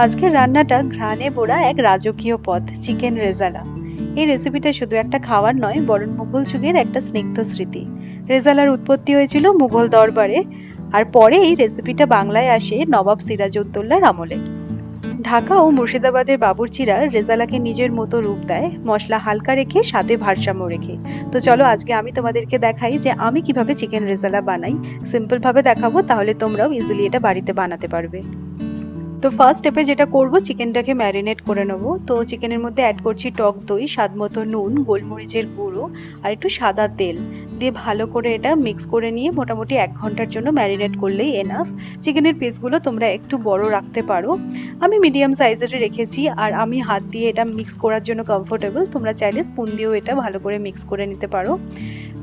আজকের রান্নাটা ঘ্রাণে বোড়া এক রাজকীয় পদ, চিকেন রেজালা। এই রেসিপিটা শুধু একটা খাবার নয়, বরং মুঘল যুগের একটা স্নিগ্ধ স্মৃতি। রেজালার উৎপত্তি হয়েছিল মুঘল দরবারে, আর পরে এই রেসিপিটা বাংলায় আসে নবাব সিরাজউদ্দৌলার আমলে। ঢাকা ও মুর্শিদাবাদের বাবুর্চিরা রেজালাকে নিজের মতো রূপ দেয়, মশলা হালকা রেখে, স্বাদে ভারসাম্য রেখে। তো চলো আজকে আমি তোমাদেরকে দেখাই যে আমি কিভাবে চিকেন রেজালা বানাই। সিম্পলভাবে দেখাবো, তাহলে তোমরাও ইজিলি এটা বাড়িতে বানাতে পারবে। তো ফার্স্ট স্টেপে যেটা করব, চিকেনটাকে ম্যারিনেট করে নেব। তো চিকেনের মধ্যে অ্যাড করছি টক দই, স্বাদ মতো নুন, গোলমরিচের গুঁড়ো আর একটু সাদা তেল দিয়ে ভালো করে এটা মিক্স করে নিয়ে মোটামুটি 1 ঘন্টার জন্য ম্যারিনেট করলেই এনাফ। চিকেনের পিসগুলো তোমরা একটু বড় রাখতে পারো, আমি মিডিয়াম সাইজের রেখেছি। আর আমি হাত দিয়ে এটা মিক্স করার জন্য কমফোর্টেবল, তোমরা চাইলে স্পুন দিয়েও এটা ভালো করে মিক্স করে নিতে পারো।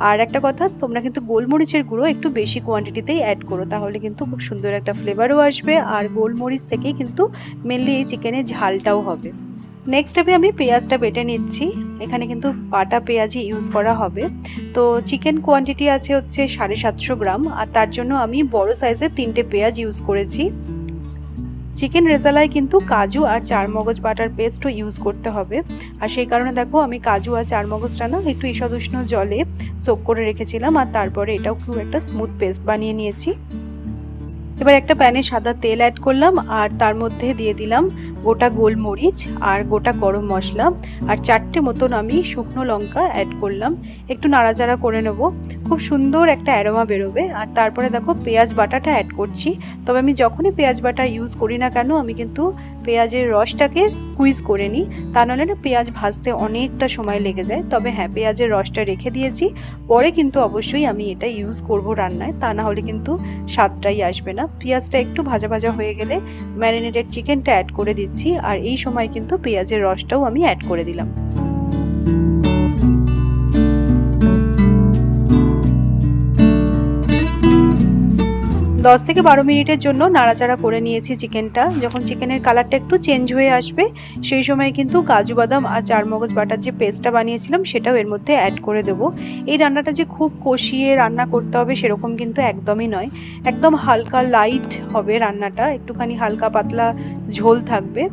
আর একটা কথা, তোমরা কিন্তু গোলমরিচের গুঁড়ো একটু বেশি কোয়ান্টিটিতেই অ্যাড করো, তাহলে কিন্তু খুব সুন্দর একটা ফ্লেভারও আসবে। আর গোলমরিচ থেকেই কিন্তু মেনলি এই চিকেনের ঝালটাও হবে। নেক্সট স্টেপে আমি পেঁয়াজটা বেটে নিচ্ছি। এখানে কিন্তু বাটা পেঁয়াজই ইউজ করা হবে। তো চিকেন কোয়ান্টিটি আছে হচ্ছে 750 গ্রাম, আর তার জন্য আমি বড় সাইজের 3টে পেঁয়াজ ইউজ করেছি। চিকেন রেজালায় কিন্তু কাজু আর চারমগজ বাটার পেস্টও ইউজ করতে হবে, আর সেই কারণে দেখো আমি কাজু আর চারমগজটা না একটু ঈষৎ উষ্ণ জলে সোক করে রেখেছিলাম, আর তারপরে এটাও খুব একটা স্মুথ পেস্ট বানিয়ে নিয়েছি। এবার একটা প্যানে সাদা তেল অ্যাড করলাম, আর তার মধ্যে দিয়ে দিলাম গোটা গোলমরিচ আর গোটা গরম মশলা, আর 4টে মতন আমি শুকনো লঙ্কা অ্যাড করলাম। একটু নাড়াচাড়া করে নেব, খুব সুন্দর একটা অ্যারোমা বেরোবে। আর তারপরে দেখো পেঁয়াজ বাটাটা অ্যাড করছি। তবে আমি যখনই পেঁয়াজ বাটা ইউজ করি না কেন, আমি কিন্তু পেঁয়াজের রসটাকে স্কুইজ করে নিই, তা নাহলে না পেঁয়াজ ভাজতে অনেকটা সময় লেগে যায়। তবে হ্যাঁ, পেঁয়াজের রসটা রেখে দিয়েছি, পরে কিন্তু অবশ্যই আমি এটা ইউজ করব রান্নায়, তা না হলে কিন্তু স্বাদটাই আসবে না। পেঁয়াজটা একটু ভাজা ভাজা হয়ে গেলে ম্যারিনেটেড চিকেনটা অ্যাড করে দিচ্ছি, আর এই সময় কিন্তু পেঁয়াজের রসটাও আমি অ্যাড করে দিলাম। দশ থেকে 12 মিনিটের জন্য নাড়াচাড়া করে নিয়েছি চিকেনটা। যখন চিকেনের কালারটা একটু চেঞ্জ হয়ে আসবে, সেই সময় কিন্তু কাজু বাদাম আর চারমগজ বাটার যে পেস্টটা বানিয়েছিলাম সেটাও এর মধ্যে অ্যাড করে দেব। এই রান্নাটা যে খুব কষিয়ে রান্না করতে হবে সেরকম কিন্তু একদমই নয়, একদম হালকা লাইট হবে রান্নাটা, একটুখানি হালকা পাতলা ঝোল থাকবে।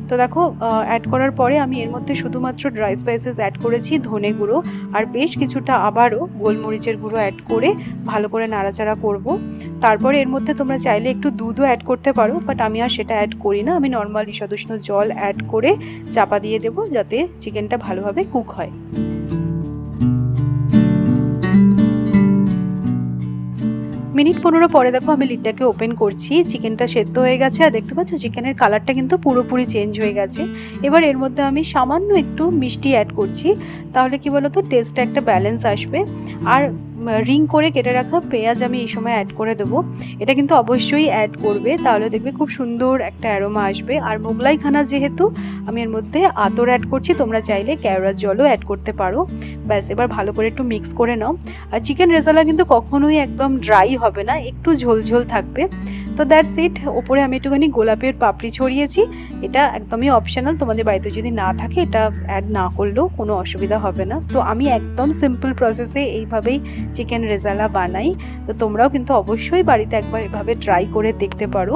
তো দেখো অ্যাড করার পরে আমি এর মধ্যে শুধুমাত্র ড্রাই স্পাইসেস অ্যাড করেছি, ধনে গুঁড়ো আর বেশ কিছুটা আবারও গোলমরিচের গুঁড়ো অ্যাড করে ভালো করে নাড়াচাড়া করব। তারপরে এর মধ্যে তোমরা চাইলে একটু দুধও অ্যাড করতে পারো, বাট আমি আর সেটা অ্যাড করি না। আমি নর্মাল ঈষৎ উষ্ণ জল অ্যাড করে চাপা দিয়ে দেবো, যাতে চিকেনটা ভালোভাবে কুক হয়। মিনিট 15 পরে দেখো আমি লিডটাকে ওপেন করছি, চিকেনটা সেদ্ধ হয়ে গেছে। আর দেখতে পাচ্ছ চিকেনের কালারটা কিন্তু পুরোপুরি চেঞ্জ হয়ে গেছে। এবার এর মধ্যে আমি সামান্য একটু মিষ্টি অ্যাড করছি, তাহলে কি বলতো টেস্টটা একটা ব্যালেন্স আসবে। আর রিং করে কেটে রাখা পেঁয়াজ আমি এই সময় অ্যাড করে দেবো। এটা কিন্তু অবশ্যই অ্যাড করবে, তাহলে দেখবে খুব সুন্দর একটা অ্যারোমা আসবে। আর মোগলাই খানা যেহেতু, আমি এর মধ্যে আতর অ্যাড করছি, তোমরা চাইলে কেওড়ার জলও অ্যাড করতে পারো। ব্যাস, এবার ভালো করে একটু মিক্স করে নাও। আর চিকেন রেজালা কিন্তু কখনোই একদম ড্রাই হবে না, একটু ঝোলঝোল থাকবে। তো দ্যাটস ইট। ওপরে আমি একটুখানি গোলাপের পাপড়ি ছড়িয়েছি, এটা একদমই অপশনাল, তোমাদের বাড়িতে যদি না থাকে এটা অ্যাড না করলেও কোনো অসুবিধা হবে না। তো আমি একদম সিম্পল প্রসেসে এইভাবেই চিকেন রেজালা বানাই। তো তোমরাও কিন্তু অবশ্যই বাড়িতে একবার এভাবে ট্রাই করে দেখতে পারো।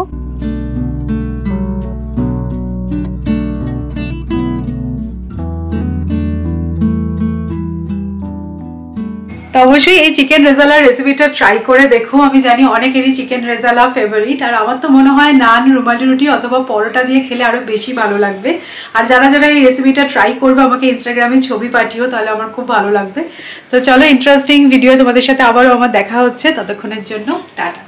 তো অবশ্যই এই চিকেন রেজালার রেসিপিটা ট্রাই করে দেখো। আমি জানি অনেকেরই চিকেন রেজালা ফেভারিট, আর আমার তো মনে হয় নান, রুমালি রুটি অথবা পরোটা দিয়ে খেলে আরও বেশি ভালো লাগবে। আর যারা যারা এই রেসিপিটা ট্রাই করবে আমাকে ইনস্টাগ্রামে ছবি পাঠিও, তাহলে আমার খুব ভালো লাগবে। তো চলো, ইন্টারেস্টিং ভিডিও তোমাদের সাথে আবারও আমার দেখা হচ্ছে, ততক্ষণের জন্য টাটা।